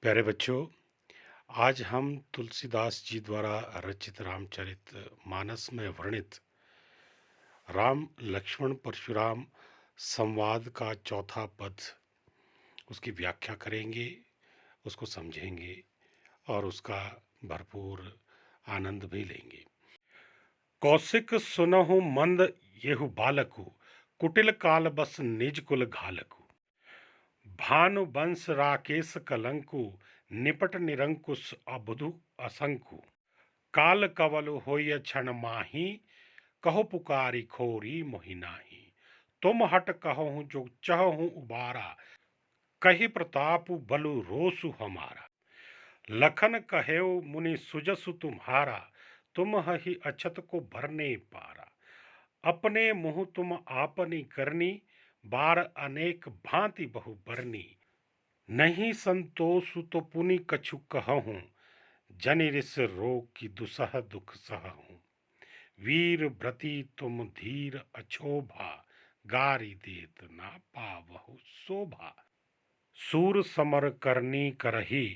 प्यारे बच्चों, आज हम तुलसीदास जी द्वारा रचित रामचरित मानस में वर्णित राम लक्ष्मण परशुराम संवाद का चौथा पद, उसकी व्याख्या करेंगे, उसको समझेंगे और उसका भरपूर आनंद भी लेंगे। कौशिक सुनहु मंद येहु बालकु, कुटिल काल बस निज कुल घालकु। भानु बंश राकेश कलंकु, निपट निरंकुश अबुधु असंकु। काल कवल होय क्षण माही, कहो पुकारी खोरी मोहि नाही। तुम हट कहूँ जो चहूँ उबारा, कही प्रताप बलु रोसु हमारा। लखन कहेऊ मुनि सुजसु तुम्हारा, तुम ही अछत को भरने पारा। अपने मुँह तुम आपनी करनी, बार अनेक भांति बहु बरनी। नहीं संतोषु तो पुनि कछु कहूँ, जनि रिस रोग की दुसह दुख सहूँ। वीर व्रती तुम धीर अछोभा, गारी देत ना पावहु शोभा। सूर समर करनी करही,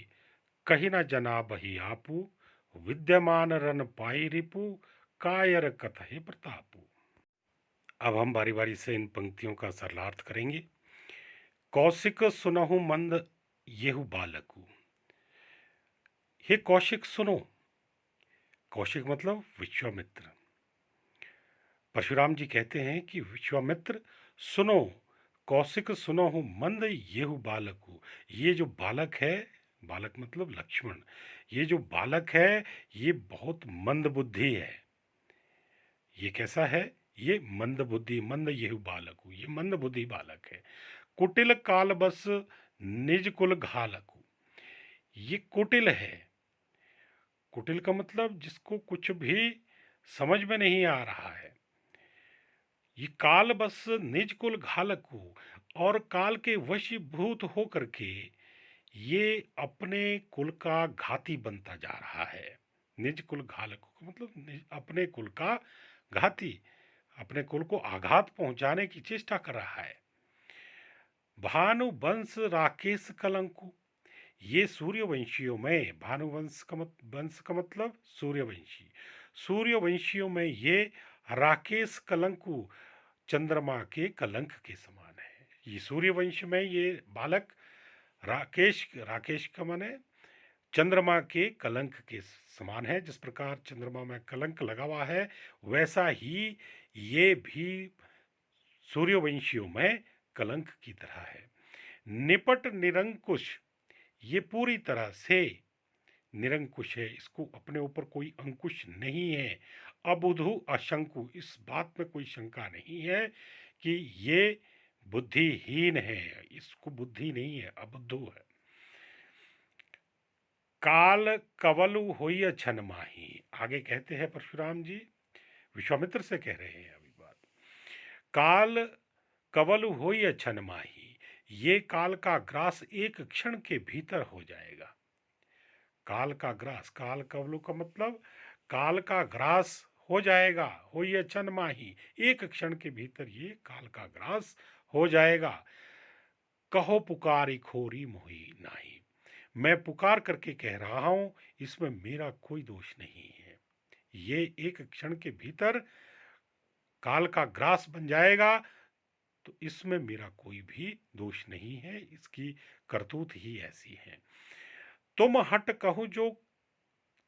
कही न जना बही आपू। विद्यमान रन पाई रिपु, कायर कथहि प्रतापु। अब हम बारी बारी से इन पंक्तियों का सरलार्थ करेंगे। कौशिक सुनहु मंद येहु बालकु। हे कौशिक सुनो। कौशिक मतलब विश्वामित्र। परशुराम जी कहते हैं कि विश्वामित्र सुनो, कौशिक सुनो हूँ मंद येहु बालकु। ये जो बालक है, बालक मतलब लक्ष्मण, ये जो बालक है ये बहुत मंद बुद्धि है। ये कैसा है? ये मंद बुद्धि, मंद येहु बालकु, ये मंद बुद्धि बालक है। कुटिल काल बस निज कुल घालकु। ये कुटिल है। कुटिल का मतलब जिसको कुछ भी समझ में नहीं आ रहा है। ये काल बस निज कुल घालकु, और काल के वशीभूत होकर के ये अपने कुल का घाती बनता जा रहा है। निज कुल घालकु का मतलब अपने कुल का घाती, अपने कुल को आघात पहुंचाने की चेष्टा कर रहा है। भानु वंश राकेश कलंकु। ये सूर्यवंशियों में, भानुवंश का वंश का मतलब सूर्यवंशी, सूर्यवंशियों में ये राकेश कलंकु चंद्रमा के कलंक के समान है। ये सूर्यवंश में ये बालक राकेश, राकेश का माने चंद्रमा के कलंक के समान है। जिस प्रकार चंद्रमा में कलंक लगा हुआ है, वैसा ही ये भी सूर्यवंशियों में कलंक की तरह है। निपट निरंकुश, ये पूरी तरह से निरंकुश है, इसको अपने ऊपर कोई अंकुश नहीं है। अबुधु अशंकु, इस बात में कोई शंका नहीं है कि ये बुद्धिहीन है, इसको बुद्धि नहीं है, अबुद्धू है। काल कवलु होय छन माही। आगे कहते हैं परशुराम जी, विश्वामित्र से कह रहे हैं अभी बात। काल कवलु होय छन माही, ये काल का ग्रास एक क्षण के भीतर हो जाएगा। काल का ग्रास, काल कवलु का मतलब काल का ग्रास हो जाएगा। हो ये क्षण माही, एक क्षण के भीतर ये काल का ग्रास हो जाएगा। कहो पुकारी खोरी मोही नाही, मैं पुकार करके कह रहा हूं, इसमें मेरा कोई दोष नहीं है। ये एक क्षण के भीतर काल का ग्रास बन जाएगा, तो इसमें मेरा कोई भी दोष नहीं है, इसकी करतूत ही ऐसी है। तुम हट कहूं जो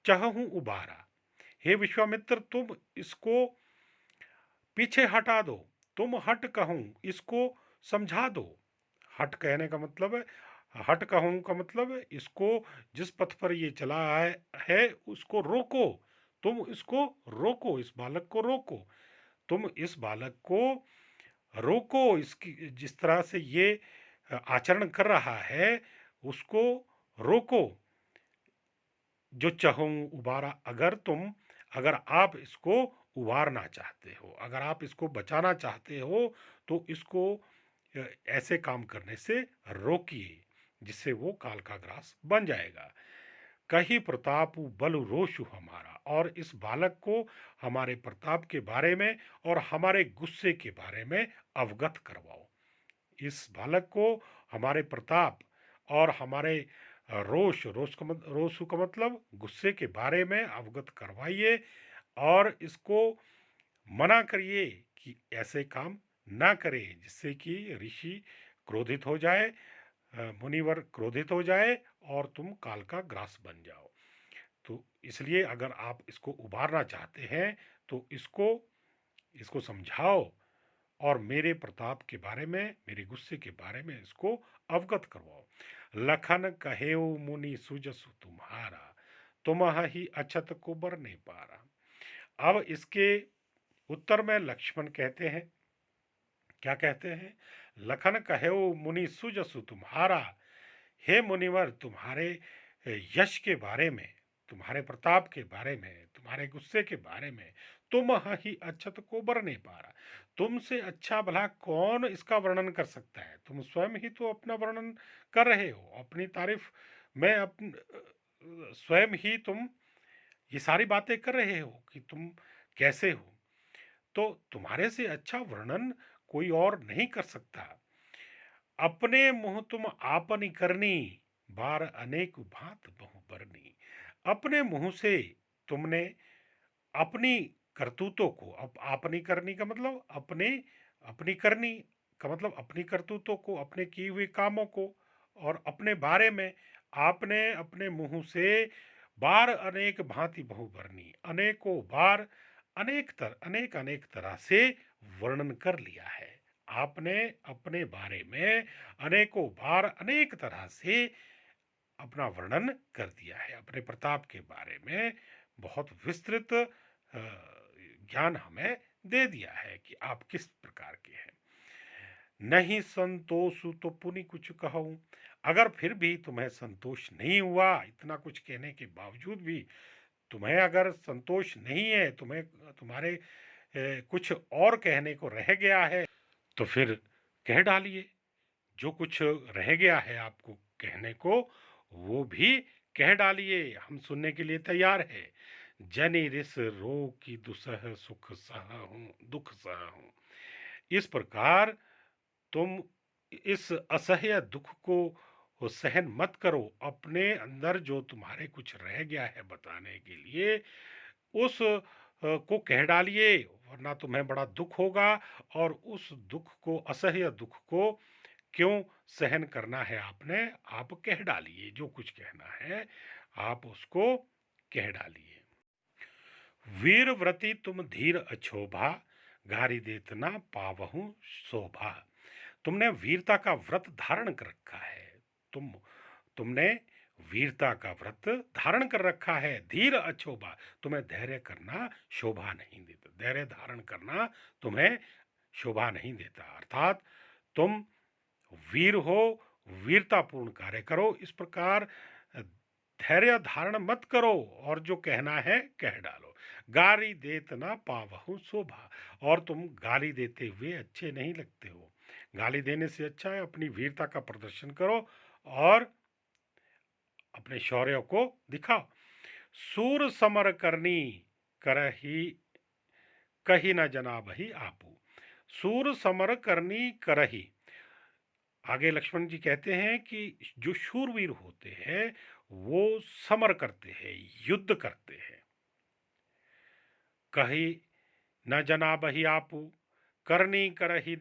चहूं उबारा। हे विश्वामित्र, तुम इसको पीछे हटा दो। तुम हट कहूं, इसको समझा दो। हट कहने का मतलब है, हट कहूं का मतलब है इसको, जिस पथ पर ये चला है उसको रोको। तुम इसको रोको, इस बालक को रोको। तुम इस बालक को रोको, इसकी जिस तरह से ये आचरण कर रहा है उसको रोको। जो चहूं उबारा, अगर आप इसको उबारना चाहते हो, अगर आप इसको बचाना चाहते हो, तो इसको ऐसे काम करने से रोकिए, जिससे वो काल का ग्रास बन जाएगा। कही प्रताप बल रोषु हमारा, और इस बालक को हमारे प्रताप के बारे में और हमारे गुस्से के बारे में अवगत करवाओ। इस बालक को हमारे प्रताप और हमारे रोषु का मतलब गुस्से के बारे में अवगत करवाइए और इसको मना करिए कि ऐसे काम ना करे, जिससे कि ऋषि क्रोधित हो जाए, मुनिवर क्रोधित हो जाए और तुम काल का ग्रास बन जाओ। तो इसलिए अगर आप इसको उबारना चाहते हैं तो इसको इसको समझाओ और मेरे प्रताप के बारे में, मेरे गुस्से के बारे में इसको अवगत करवाओ। लखन कहेऊ मुनि सुजसु तुम्हारा, तुम ही अछत को बर नहीं पारा। अब इसके उत्तर में लक्ष्मण कहते हैं, क्या कहते हैं? लखन कहेऊ मुनि सुजसु तुम्हारा, हे मुनिवर तुम्हारे यश के बारे में, तुम्हारे प्रताप के बारे में, तुम्हारे गुस्से के बारे में, तुम ही अच्छत को बर नहीं पा रहा। तुमसे अच्छा भला कौन इसका वर्णन कर सकता है? तुम स्वयं ही तो अपना वर्णन कर रहे हो, अपनी तारीफ में स्वयं ही तुम ये सारी बातें कर रहे हो कि तुम कैसे हो। तो तुम्हारे से अच्छा वर्णन कोई और नहीं कर सकता। अपने मुँह तुम आपनी करनी, बार अनेक भांत बहु बरनी। अपने मुँह से तुमने अपनी करतूतों को, आपनी करनी का मतलब अपने, अपनी करनी का मतलब अपनी करतूतों को, अपने किए हुए कामों को और अपने बारे में आपने अपने मुँह से बार अनेक भांति बहु बरनी, अनेकों बार अनेक अनेक तरह से वर्णन कर लिया है। आपने अपने बारे में अनेकों बार अनेक तरह से अपना वर्णन कर दिया है, अपने प्रताप के बारे में बहुत विस्तृत ज्ञान हमें दे दिया है कि आप किस प्रकार के हैं। नहीं संतोष तो पुनि कुछ कहूं, अगर फिर भी तुम्हें संतोष नहीं हुआ, इतना कुछ कहने के बावजूद भी तुम्हें अगर संतोष नहीं है, तुम्हें तुम्हारे कुछ और कहने को रह गया है, तो फिर कह डालिए। जो कुछ रह गया है आपको कहने को, वो भी कह डालिए, हम सुनने के लिए तैयार है। जनि रिस रो की दुसह सुख सह हूँ, दुख सह हूँ। इस प्रकार तुम इस असह्य दुख को सहन मत करो। अपने अंदर जो तुम्हारे कुछ रह गया है बताने के लिए, उस को कह डालिए, वरना तुम्हें बड़ा दुख होगा। और उस दुख को, असह्य दुख को क्यों सहन करना है आपने, आप कह डालिए। जो कुछ कहना है आप उसको कह डालिए। वीर व्रति तुम धीर अछोभा, गारी देतना पावहूं शोभा। तुमने वीरता का व्रत धारण कर रखा है। तुमने वीरता का व्रत धारण कर रखा है। धीर अछोभा, तुम्हें धैर्य करना शोभा नहीं देता, धैर्य धारण करना तुम्हें शोभा नहीं देता। अर्थात तुम वीर हो, वीरतापूर्ण कार्य करो। इस प्रकार धैर्य धारण मत करो और जो कहना है कह डालो। गाली देत ना पावहु शोभा, और तुम गाली देते हुए अच्छे नहीं लगते हो। गाली देने से अच्छा है अपनी वीरता का प्रदर्शन करो और अपने शौर्य को दिखाओ। सूर समर करनी करही, कही न जनाब ही आपू। सूर समर करनी करही, आगे लक्ष्मण जी कहते हैं कि जो शूरवीर होते हैं वो समर करते हैं, युद्ध करते हैं। कही न जनाब ही आपू, करनी करही,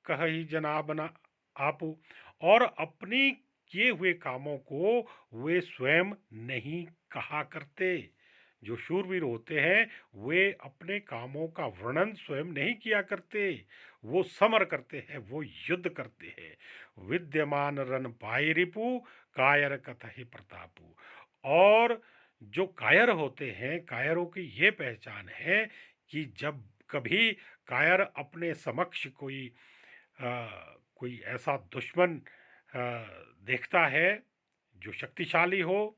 कही जनाब न आपू। और अपनी किए हुए कामों को वे स्वयं नहीं कहा करते। जो शूरवीर होते हैं वे अपने कामों का वर्णन स्वयं नहीं किया करते, वो समर करते हैं, वो युद्ध करते हैं। विद्यमान रन पाई रिपु, कायर कथहि प्रतापु। और जो कायर होते हैं, कायरों की ये पहचान है कि जब कभी कायर अपने समक्ष कोई ऐसा दुश्मन देखता है जो शक्तिशाली हो,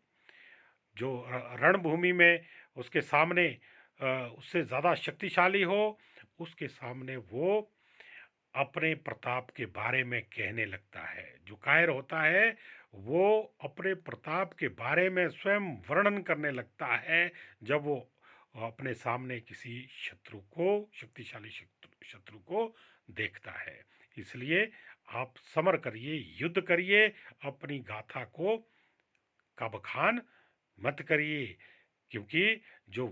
जो रणभूमि में उसके सामने उससे ज़्यादा शक्तिशाली हो, उसके सामने वो अपने प्रताप के बारे में कहने लगता है। जो कायर होता है वो अपने प्रताप के बारे में स्वयं वर्णन करने लगता है जब वो अपने सामने किसी शत्रु को, शक्तिशाली शत्रु को देखता है। इसलिए आप समर करिए, युद्ध करिए, अपनी गाथा को का बखान मत करिए, क्योंकि जो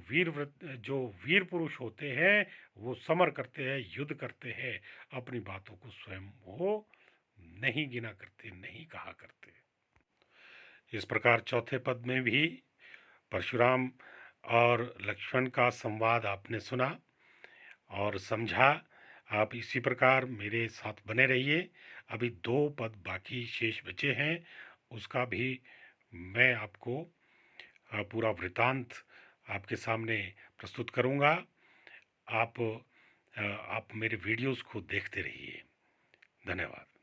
वीर पुरुष होते हैं वो समर करते हैं, युद्ध करते हैं, अपनी बातों को स्वयं वो नहीं गिना करते, नहीं कहा करते। इस प्रकार चौथे पद में भी परशुराम और लक्ष्मण का संवाद आपने सुना और समझा। आप इसी प्रकार मेरे साथ बने रहिए। अभी 2 पद बाकी शेष बचे हैं, उसका भी मैं आपको पूरा वृतांत आपके सामने प्रस्तुत करूँगा। आप आप मेरे वीडियोज़ को देखते रहिए। धन्यवाद।